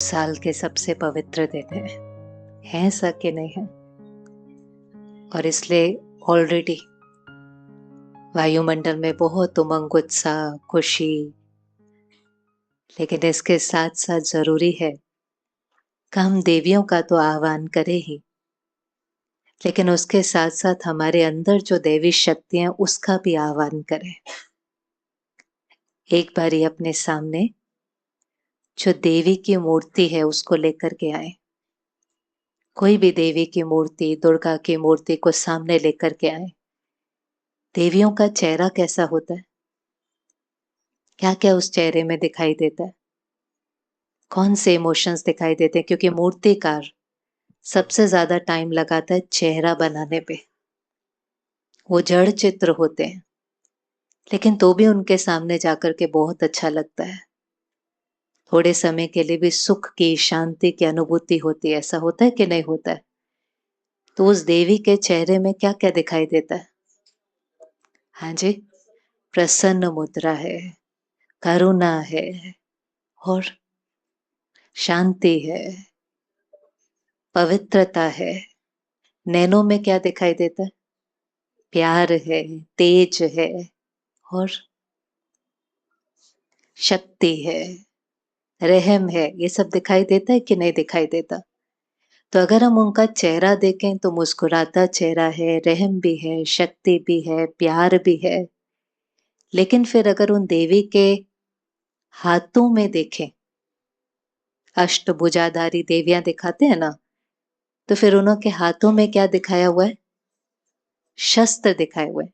साल के सबसे पवित्र दिन है ऐसा कि नहीं है। और इसलिए ऑलरेडी वायुमंडल में बहुत उमंग उत्साह खुशी, लेकिन इसके साथ साथ जरूरी है कि हम देवियों का तो आह्वान करें ही, लेकिन उसके साथ साथ हमारे अंदर जो दैवी शक्ति है उसका भी आह्वान करें। एक बारी अपने सामने जो देवी की मूर्ति है उसको लेकर के आए। कोई भी देवी की मूर्ति, दुर्गा की मूर्ति को सामने लेकर के आए। देवियों का चेहरा कैसा होता है, क्या क्या उस चेहरे में दिखाई देता है, कौन से इमोशंस दिखाई देते हैं, क्योंकि मूर्तिकार सबसे ज्यादा टाइम लगाता है चेहरा बनाने पे। वो जड़ चित्र होते हैं, लेकिन तो भी उनके सामने जाकर के बहुत अच्छा लगता है। थोड़े समय के लिए भी सुख की, शांति की अनुभूति होती है। ऐसा होता है कि नहीं होता है? तो उस देवी के चेहरे में क्या क्या दिखाई देता है? हाँ जी, प्रसन्न मुद्रा है, करुणा है और शांति है, पवित्रता है। नैनों में क्या दिखाई देता है? प्यार है, तेज है और शक्ति है, रहम है। ये सब दिखाई देता है कि नहीं दिखाई देता? तो अगर हम उनका चेहरा देखें तो मुस्कुराता चेहरा है, रहम भी है, शक्ति भी है, प्यार भी है। लेकिन फिर अगर उन देवी के हाथों में देखें, अष्टभुजाधारी देवियां दिखाते हैं ना, तो फिर उनके हाथों में क्या दिखाया हुआ है? शस्त्र दिखाए हुए।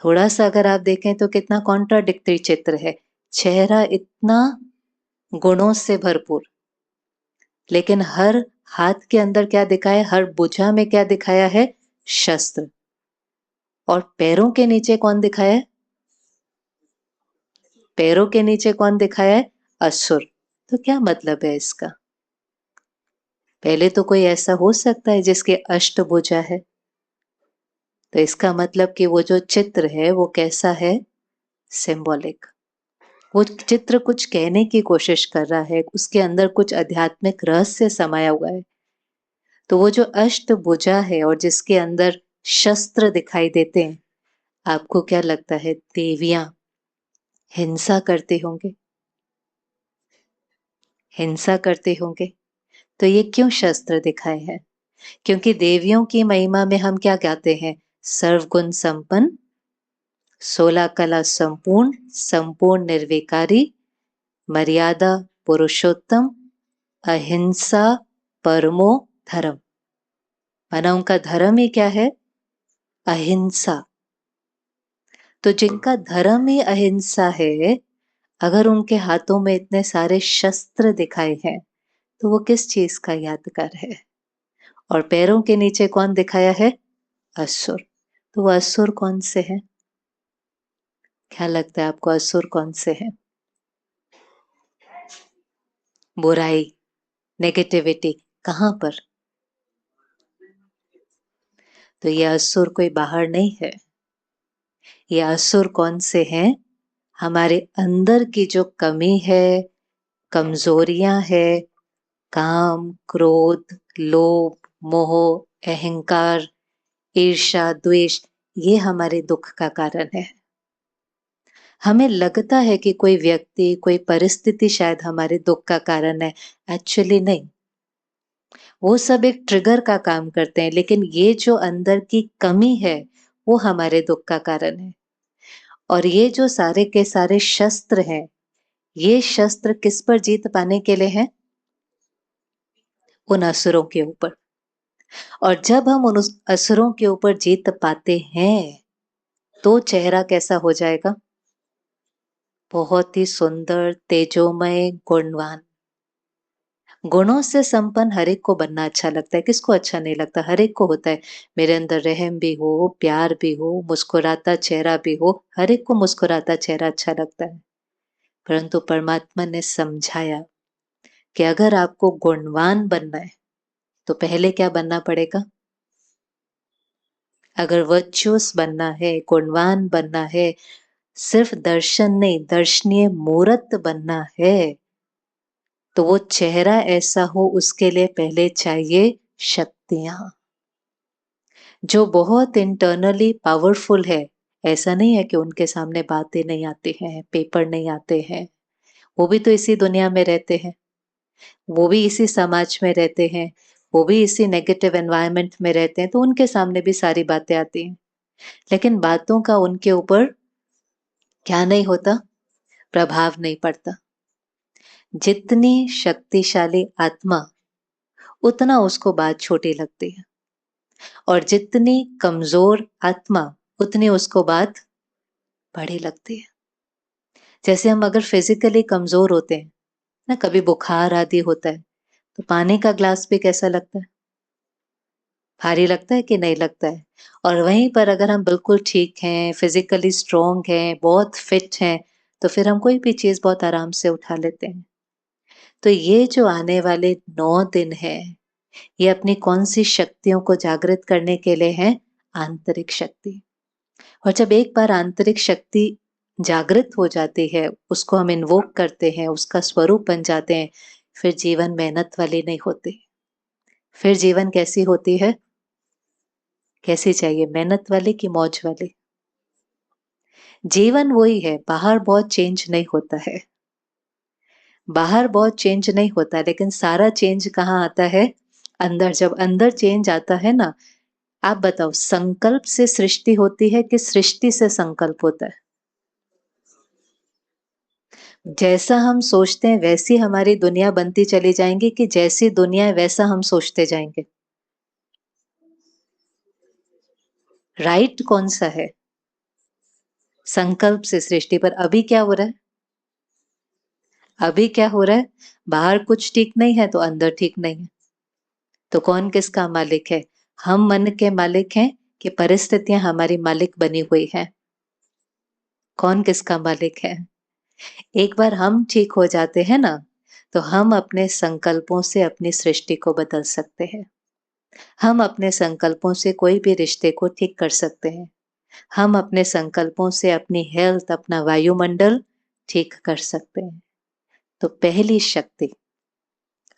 थोड़ा सा अगर आप देखें तो कितना कॉन्ट्राडिक्टरी चित्र है। चेहरा इतना गुणों से भरपूर, लेकिन हर हाथ के अंदर क्या दिखाया, हर भुजा में क्या दिखाया है? शस्त्र। और पैरों के नीचे कौन दिखाया है? पैरों के नीचे कौन दिखाया है? असुर। तो क्या मतलब है इसका? पहले तो कोई ऐसा हो सकता है जिसके अष्टभुजा है, तो इसका मतलब कि वो जो चित्र है वो कैसा है? सिंबॉलिक। वो चित्र कुछ कहने की कोशिश कर रहा है, उसके अंदर कुछ आध्यात्मिक रहस्य समाया हुआ है। तो वो जो अष्टभुजा है और जिसके अंदर शस्त्र दिखाई देते हैं, आपको क्या लगता है देवियां हिंसा करते होंगे? हिंसा करते होंगे? तो ये क्यों शस्त्र दिखाए हैं? क्योंकि देवियों की महिमा में हम क्या गाते हैं? सर्वगुण संपन्न, 16 कला संपूर्ण, संपूर्ण निर्विकारी, मर्यादा पुरुषोत्तम, अहिंसा परमो धर्म। माना उनका धर्म ही क्या है? अहिंसा। तो जिनका धर्म ही अहिंसा है, अगर उनके हाथों में इतने सारे शस्त्र दिखाए हैं, तो वो किस चीज का यादगार है? और पैरों के नीचे कौन दिखाया है? असुर। तो वो असुर कौन से हैं? क्या लगता है आपको असुर कौन से हैं? बुराई, नेगेटिविटी, कहां पर? तो ये असुर कोई बाहर नहीं है। ये असुर कौन से हैं? हमारे अंदर की जो कमी है, कमजोरियां है, काम, क्रोध, लोभ, मोह, अहंकार, ईर्ष्या, द्वेष, ये हमारे दुख का कारण है। हमें लगता है कि कोई व्यक्ति, कोई परिस्थिति शायद हमारे दुख का कारण है। एक्चुअली नहीं। वो सब एक ट्रिगर का काम करते हैं, लेकिन ये जो अंदर की कमी है वो हमारे दुख का कारण है। और ये जो सारे के सारे शस्त्र हैं, ये शस्त्र किस पर जीत पाने के लिए हैं? उन असुरों के ऊपर। और जब हम उन असुरों के ऊपर जीत पाते हैं, तो चेहरा कैसा हो जाएगा? बहुत ही सुंदर, तेजोमय, गुणवान। गुणों से संपन्न हर एक को बनना अच्छा लगता है। किसको अच्छा नहीं लगता? हर एक को होता है मेरे अंदर रहम भी हो, प्यार भी हो, मुस्कुराता चेहरा भी हो। हर एक को मुस्कुराता चेहरा अच्छा लगता है। परंतु परमात्मा ने समझाया कि अगर आपको गुणवान बनना है तो पहले क्या बनना पड़ेगा? अगर वर्चुअस बनना है, गुणवान बनना है, सिर्फ दर्शन नहीं, दर्शनीय मूर्त बनना है, तो वो चेहरा ऐसा हो उसके लिए पहले चाहिए शक्तियां, जो बहुत इंटरनली पावरफुल है। ऐसा नहीं है कि उनके सामने बातें नहीं आती हैं, पेपर नहीं आते हैं, वो भी तो इसी दुनिया में रहते हैं, वो भी इसी समाज में रहते हैं, वो भी इसी नेगेटिव एनवायरनमेंट में रहते हैं, तो उनके सामने भी सारी बातें आती हैं। लेकिन बातों का उनके ऊपर क्या नहीं होता, प्रभाव नहीं पड़ता। जितनी शक्तिशाली आत्मा उतना उसको बात छोटी लगती है, और जितनी कमजोर आत्मा उतनी उसको बात बड़ी लगती है। जैसे हम अगर फिजिकली कमजोर होते हैं ना, कभी बुखार आदि होता है, तो पानी का ग्लास भी कैसा लगता है, भारी लगता है कि नहीं लगता है। और वहीं पर अगर हम बिल्कुल ठीक हैं, फिजिकली स्ट्रांग हैं, बहुत फिट हैं, तो फिर हम कोई भी चीज बहुत आराम से उठा लेते हैं। तो ये जो आने वाले 9 दिन है, ये अपनी कौन सी शक्तियों को जागृत करने के लिए है? आंतरिक शक्ति। और जब एक बार आंतरिक शक्ति जागृत हो जाती है, उसको हम इन्वोक करते हैं, उसका स्वरूप बन जाते हैं, फिर जीवन मेहनत वाली नहीं होती। फिर जीवन कैसी होती है? कैसी चाहिए, मेहनत वाली कि मौज वाली? जीवन वही है, बाहर बहुत चेंज नहीं होता है, बाहर बहुत चेंज नहीं होता, लेकिन सारा चेंज कहाँ आता है? अंदर। जब अंदर चेंज आता है ना, आप बताओ, संकल्प से सृष्टि होती है कि सृष्टि से संकल्प होता है? जैसा हम सोचते हैं वैसी हमारी दुनिया बनती चली जाएंगी, कि जैसी दुनिया है वैसा हम सोचते जाएंगे? राइट कौन सा है? संकल्प से सृष्टि। पर अभी क्या हो रहा है? अभी क्या हो रहा है? बाहर कुछ ठीक नहीं है तो अंदर ठीक नहीं है। तो कौन किसका मालिक है? हम मन के मालिक हैं कि परिस्थितियां हमारी मालिक बनी हुई है? कौन किसका मालिक है? एक बार हम ठीक हो जाते हैं ना, तो हम अपने संकल्पों से अपनी सृष्टि को बदल सकते हैं। हम अपने संकल्पों से कोई भी रिश्ते को ठीक कर सकते हैं। हम अपने संकल्पों से अपनी हेल्थ, अपना वायुमंडल ठीक कर सकते हैं। तो पहली शक्ति,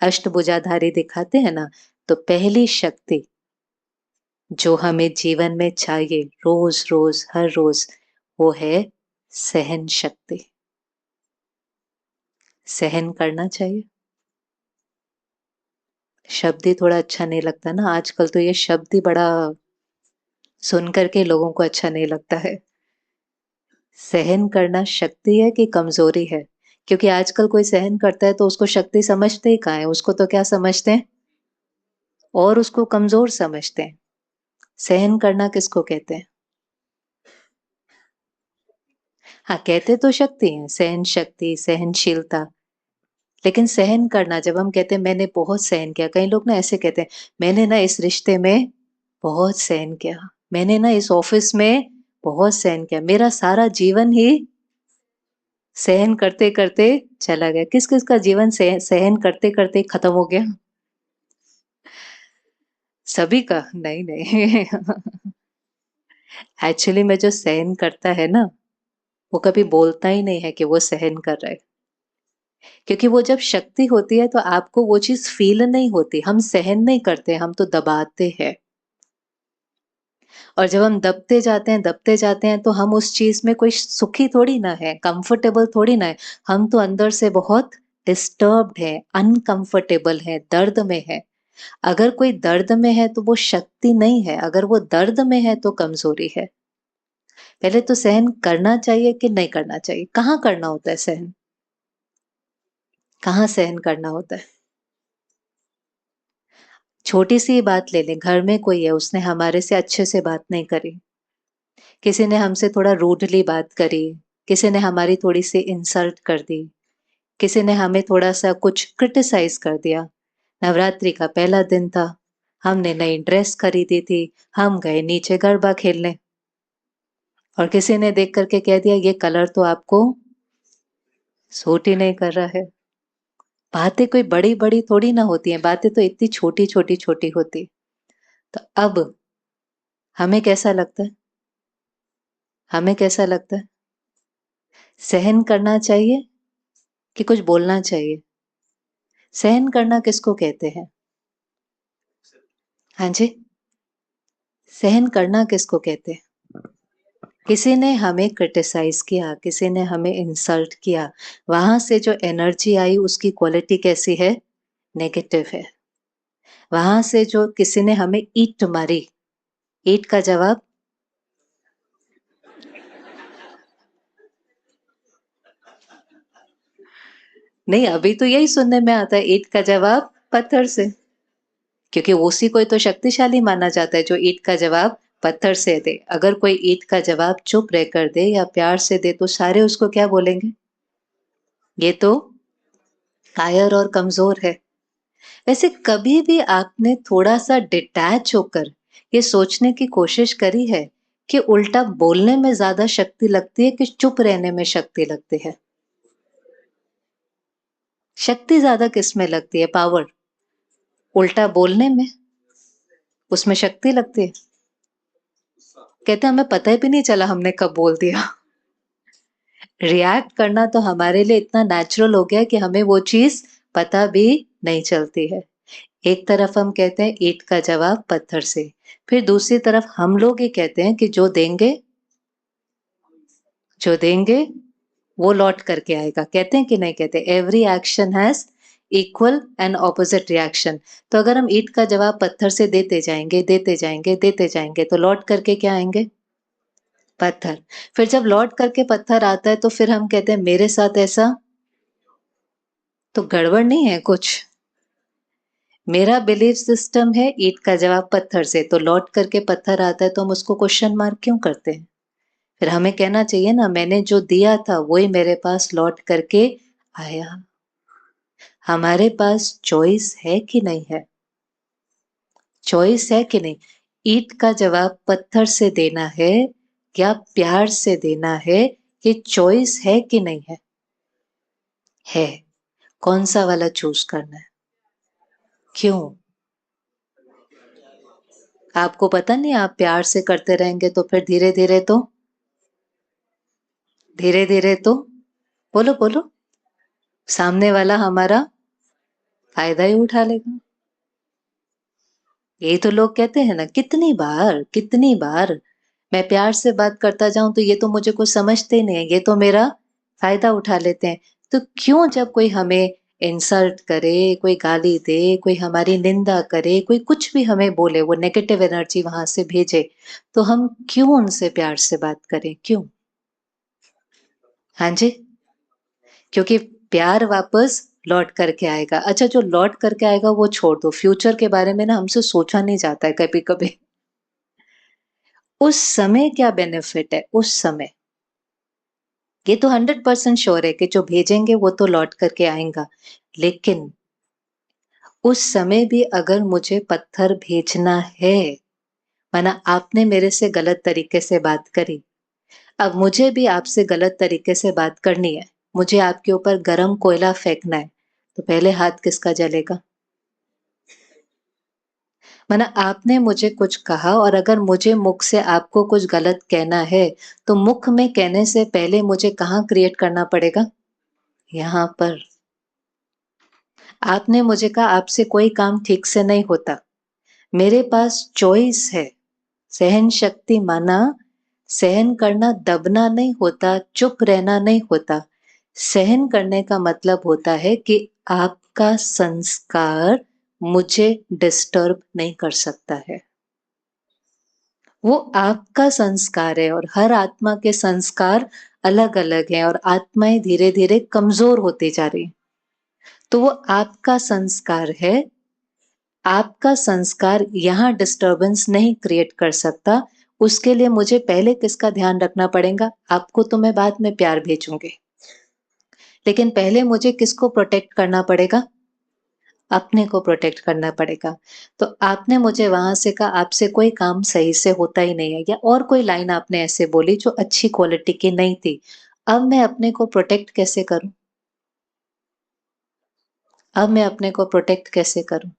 अष्टभुजाधारी दिखाते हैं ना, तो पहली शक्ति जो हमें जीवन में चाहिए रोज रोज हर रोज, वो है सहन शक्ति। सहन करना चाहिए। शब्द ही थोड़ा अच्छा नहीं लगता ना आजकल, तो ये शब्द ही बड़ा सुन करके लोगों को अच्छा नहीं लगता है। सहन करना शक्ति है कि कमजोरी है? क्योंकि आजकल कोई सहन करता है तो उसको शक्ति समझते ही कहाँ है, उसको तो क्या समझते हैं, और उसको कमजोर समझते हैं। सहन करना किसको कहते हैं? हाँ, कहते तो शक्ति है, सहन शक्ति, सहनशीलता। लेकिन सहन करना, जब हम कहते हैं मैंने बहुत सहन किया, कई लोग ना ऐसे कहते हैं, मैंने ना इस रिश्ते में बहुत सहन किया, मैंने ना इस ऑफिस में बहुत सहन किया, मेरा सारा जीवन ही सहन करते करते चला गया। किस किस का जीवन सहन करते करते खत्म हो गया? सभी का? नहीं नहीं। एक्चुअली में जो सहन करता है ना, वो कभी बोलता ही नहीं है कि वो सहन कर रहा है। क्योंकि वो जब शक्ति होती है तो आपको वो चीज फील नहीं होती। हम सहन नहीं करते, हम तो दबाते हैं। और जब हम दबते जाते हैं तो हम उस चीज में कोई सुखी थोड़ी ना है, कंफर्टेबल थोड़ी ना है। हम तो अंदर से बहुत डिस्टर्ब्ड है, अनकंफर्टेबल है, दर्द में है। अगर कोई दर्द में है तो वो शक्ति नहीं है, अगर वो दर्द में है तो कमजोरी है। पहले तो सहन करना चाहिए कि नहीं करना चाहिए? कहाँ करना होता है सहन? कहाँ सहन करना होता है? छोटी सी बात ले लें, घर में कोई है, उसने हमारे से अच्छे से बात नहीं करी, किसी ने हमसे थोड़ा रूडली बात करी, किसी ने हमारी थोड़ी सी इंसल्ट कर दी, किसी ने हमें थोड़ा सा कुछ क्रिटिसाइज कर दिया। नवरात्रि का पहला दिन था, हमने नई ड्रेस खरीदी थी, हम गए नीचे गरबा खेलने, और किसी ने देख करके कह दिया ये कलर तो आपको सूट ही नहीं कर रहा है। बातें कोई बड़ी बड़ी थोड़ी ना होती हैं, बातें तो इतनी छोटी छोटी छोटी होती। तो अब हमें कैसा लगता है? हमें कैसा लगता है? सहन करना चाहिए कि कुछ बोलना चाहिए? सहन करना किसको कहते हैं? हाँ जी, सहन करना किसको कहते हैं? किसी ने हमें क्रिटिसाइज किया, किसी ने हमें इंसल्ट किया, वहां से जो एनर्जी आई उसकी क्वालिटी कैसी है? नेगेटिव है। वहां से जो किसी ने हमें ईंट मारी, ईंट का जवाब? नहीं, अभी तो यही सुनने में आता है, ईंट का जवाब पत्थर से। क्योंकि उसी को तो शक्तिशाली माना जाता है जो ईंट का जवाब पत्थर से दे। अगर कोई ईंट का जवाब चुप रहकर दे या प्यार से दे तो सारे उसको क्या बोलेंगे? ये तो कायर और कमजोर है। वैसे कभी भी आपने थोड़ा सा डिटैच होकर ये सोचने की कोशिश करी है कि उल्टा बोलने में ज्यादा शक्ति लगती है कि चुप रहने में शक्ति लगती है? शक्ति ज्यादा किस में लगती है? पावर? उल्टा बोलने में, उसमें शक्ति लगती है। कहते हैं हमें पता ही भी नहीं चला हमने कब बोल दिया। रिएक्ट करना तो हमारे लिए इतना नेचुरल हो गया है कि हमें वो चीज पता भी नहीं चलती है। एक तरफ हम कहते हैं ईंट का जवाब पत्थर से, फिर दूसरी तरफ हम लोग ये कहते हैं कि जो देंगे वो लौट करके आएगा। कहते हैं कि नहीं कहते? Every action has equal and opposite reaction. तो अगर हम ईंट का जवाब पत्थर से देते जाएंगे देते जाएंगे देते जाएंगे तो लौट करके क्या आएंगे? पत्थर। फिर जब लौट करके पत्थर आता है तो फिर हम कहते हैं मेरे साथ ऐसा तो गड़बड़ नहीं है कुछ? मेरा बिलीफ सिस्टम है ईंट का जवाब पत्थर से, तो लौट करके पत्थर आता है तो हम उसको क्वेश्चन मार्क क्यों करते हैं? फिर हमें कहना चाहिए ना मैंने जो दिया था वही मेरे पास लौट करके आया। हमारे पास चॉइस है कि नहीं है? चॉइस है कि नहीं? ईंट का जवाब पत्थर से देना है या प्यार से देना है, ये चॉइस है कि नहीं है? है। कौन सा वाला चूज करना है? क्यों? आपको पता नहीं, आप प्यार से करते रहेंगे तो फिर धीरे धीरे तो बोलो बोलो, सामने वाला हमारा फायदा ही उठा लेगा। यही तो लोग कहते हैं ना, कितनी बार मैं प्यार से बात करता जाऊं तो ये तो मुझे कुछ समझते ही नहीं है, ये तो मेरा फायदा उठा लेते हैं। तो क्यों जब कोई हमें इंसल्ट करे, कोई गाली दे, कोई हमारी निंदा करे, कोई कुछ भी हमें बोले, वो नेगेटिव एनर्जी वहां से भेजे, तो हम क्यों उनसे प्यार से बात करें? क्यों? हाँ जी, क्योंकि प्यार वापस लौट करके आएगा। अच्छा, जो लौट करके आएगा वो छोड़ दो, फ्यूचर के बारे में ना हमसे सोचा नहीं जाता है कभी कभी। उस समय क्या बेनिफिट है उस समय? ये तो 100% श्योर है कि जो भेजेंगे वो तो लौट करके आएगा, लेकिन उस समय भी अगर मुझे पत्थर भेजना है, माना आपने मेरे से गलत तरीके से बात करी, अब मुझे भी आपसे गलत तरीके से बात करनी है, मुझे आपके ऊपर गरम कोयला फेंकना है, तो पहले हाथ किसका जलेगा? माना आपने मुझे कुछ कहा और अगर मुझे मुख से आपको कुछ गलत कहना है तो मुख में कहने से पहले मुझे कहाँ क्रिएट करना पड़ेगा? यहाँ पर। आपने मुझे कहा आपसे कोई काम ठीक से नहीं होता, मेरे पास चॉइस है। सहन शक्ति माना सहन करना दबना नहीं होता, चुप रहना नहीं होता। सहन करने का मतलब होता है कि आपका संस्कार मुझे डिस्टर्ब नहीं कर सकता है। वो आपका संस्कार है और हर आत्मा के संस्कार अलग अलग हैं और आत्माएं धीरे धीरे कमजोर होती जा रही, तो वो आपका संस्कार है। आपका संस्कार यहाँ डिस्टरबेंस नहीं क्रिएट कर सकता। उसके लिए मुझे पहले किसका ध्यान रखना पड़ेगा? आपको तो मैं बाद में प्यार भेजूंगी, लेकिन पहले मुझे किसको प्रोटेक्ट करना पड़ेगा? अपने को प्रोटेक्ट करना पड़ेगा। तो आपने मुझे वहां से कहा आपसे कोई काम सही से होता ही नहीं है, या और कोई लाइन आपने ऐसे बोली जो अच्छी क्वालिटी की नहीं थी। अब मैं अपने को प्रोटेक्ट कैसे करूं? अब मैं अपने को प्रोटेक्ट कैसे करूं?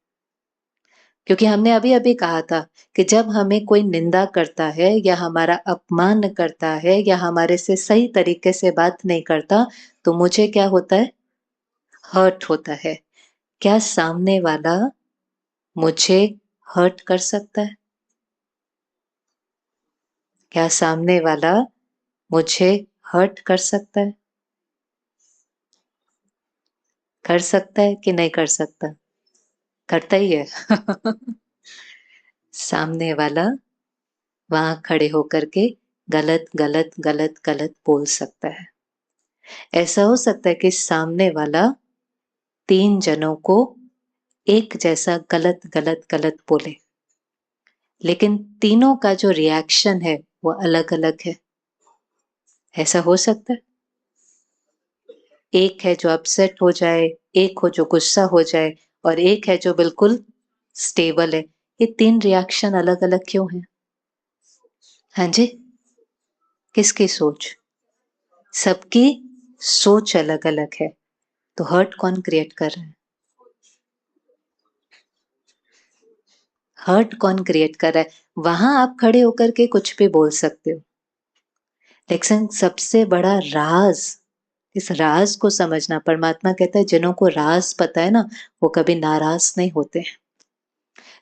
क्योंकि हमने अभी अभी कहा था कि जब हमें कोई निंदा करता है या हमारा अपमान करता है या हमारे से सही तरीके से बात नहीं करता, तो मुझे क्या होता है? हर्ट होता है। क्या सामने वाला मुझे हर्ट कर सकता है? क्या सामने वाला मुझे हर्ट कर सकता है? कर सकता है कि नहीं कर सकता? करता ही है। सामने वाला वहां खड़े होकर के गलत गलत गलत गलत बोल सकता है। ऐसा हो सकता है कि सामने वाला 3 जनों को एक जैसा गलत गलत गलत बोले, लेकिन तीनों का जो रिएक्शन है वो अलग अलग है। ऐसा हो सकता है? एक है जो अपसेट हो जाए, एक हो जो गुस्सा हो जाए, और एक है जो बिल्कुल स्टेबल है। ये 3 रिएक्शन अलग अलग क्यों हैं? हाँ जी, किसकी सोच? सबकी सोच अलग अलग है। तो हर्ट कौन क्रिएट कर रहा है? हर्ट कौन क्रिएट कर रहा है? वहां आप खड़े होकर के कुछ भी बोल सकते हो, लेकिन सबसे बड़ा राज, इस राज को समझना। परमात्मा कहता है जिन्हों को राज पता है ना, वो कभी नाराज नहीं होते।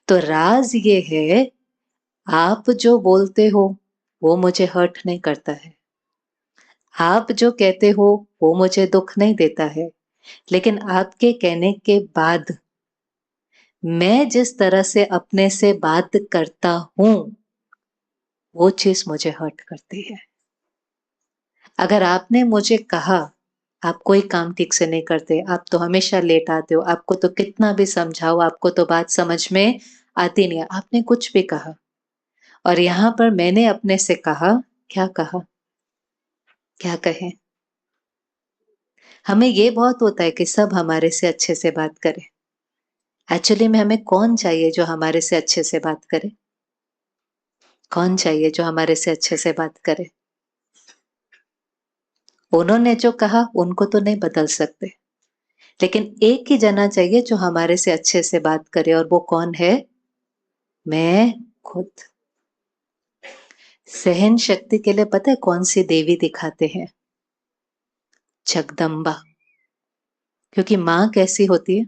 तो राज ये है, आप जो बोलते हो वो मुझे हर्ट नहीं करता है, आप जो कहते हो वो मुझे दुख नहीं देता है, लेकिन आपके कहने के बाद मैं जिस तरह से अपने से बात करता हूं वो चीज मुझे हर्ट करती है। अगर आपने मुझे कहा आप कोई काम ठीक से नहीं करते, आप तो हमेशा लेट आते हो, आपको तो कितना भी समझाओ आपको तो बात समझ में आती नहीं है, आपने कुछ भी कहा, और यहां पर मैंने अपने से कहा, क्या कहा, क्या कहें? हमें ये बहुत होता है कि सब हमारे से अच्छे से बात करें। एक्चुअली में हमें कौन चाहिए जो हमारे से अच्छे से बात करे? कौन चाहिए जो हमारे से अच्छे से बात करे? उन्होंने जो कहा उनको तो नहीं बदल सकते, लेकिन एक ही जना चाहिए जो हमारे से अच्छे से बात करे, और वो कौन है? मैं खुद। सहन शक्ति के लिए पता है कौन सी देवी दिखाते हैं? जगदम्बा। क्योंकि माँ कैसी होती है?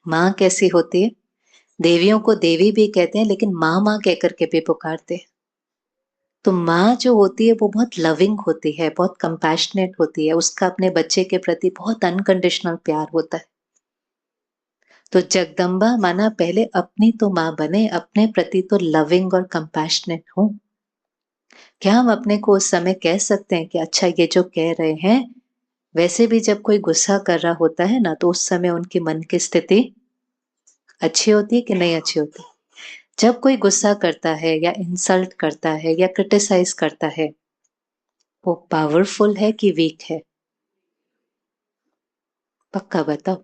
माँ कैसी होती है? देवियों को देवी भी कहते हैं, लेकिन माँ माँ कह करके भी पुकारते हैं। तो माँ जो होती है वो बहुत लविंग होती है, बहुत कंपैशनेट होती है, उसका अपने बच्चे के प्रति बहुत अनकंडीशनल प्यार होता है। तो जगदम्बा माना पहले अपनी तो माँ बने, अपने प्रति तो लविंग और कंपैशनेट हो। क्या हम अपने को उस समय कह सकते हैं कि अच्छा ये जो कह रहे हैं, वैसे भी जब कोई गुस्सा कर रहा होता है ना, तो उस समय उनकी मन की स्थिति अच्छी होती है कि नहीं अच्छी होती? जब कोई गुस्सा करता है या इंसल्ट करता है या क्रिटिसाइज करता है, वो पावरफुल है कि वीक है? पक्का बताओ।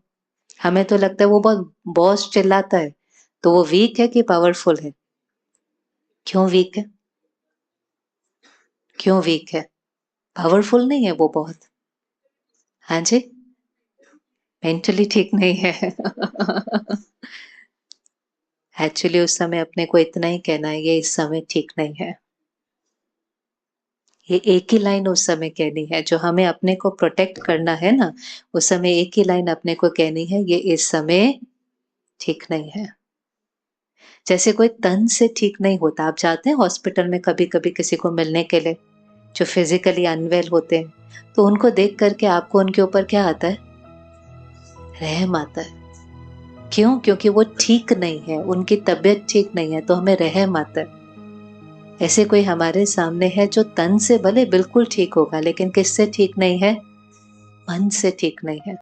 हमें तो लगता है वो बहुत बॉस चिल्लाता है, तो वो वीक है कि पावरफुल है? क्यों वीक है? क्यों वीक है? पावरफुल नहीं है वो बहुत? हाँ जी, मेंटली ठीक नहीं है। एक्चुअली उस समय अपने को इतना ही कहना है, ये इस समय ठीक नहीं है। ये एक ही लाइन उस समय कहनी है, जो हमें अपने को प्रोटेक्ट करना है ना, उस समय एक ही लाइन अपने को कहनी है, ये इस समय ठीक नहीं है। जैसे कोई तन से ठीक नहीं होता, आप जाते हैं हॉस्पिटल में कभी कभी किसी को मिलने के लिए, जो फिजिकली अनवेल होते हैं, तो उनको देख करके आपको उनके ऊपर क्या आता है? रहम आता है। क्यों? क्योंकि वो ठीक नहीं है, उनकी तबीयत ठीक नहीं है, तो हमें रहम आता है। ऐसे कोई हमारे सामने है जो तन से भले बिल्कुल ठीक होगा, लेकिन किससे ठीक नहीं है? मन से ठीक नहीं है।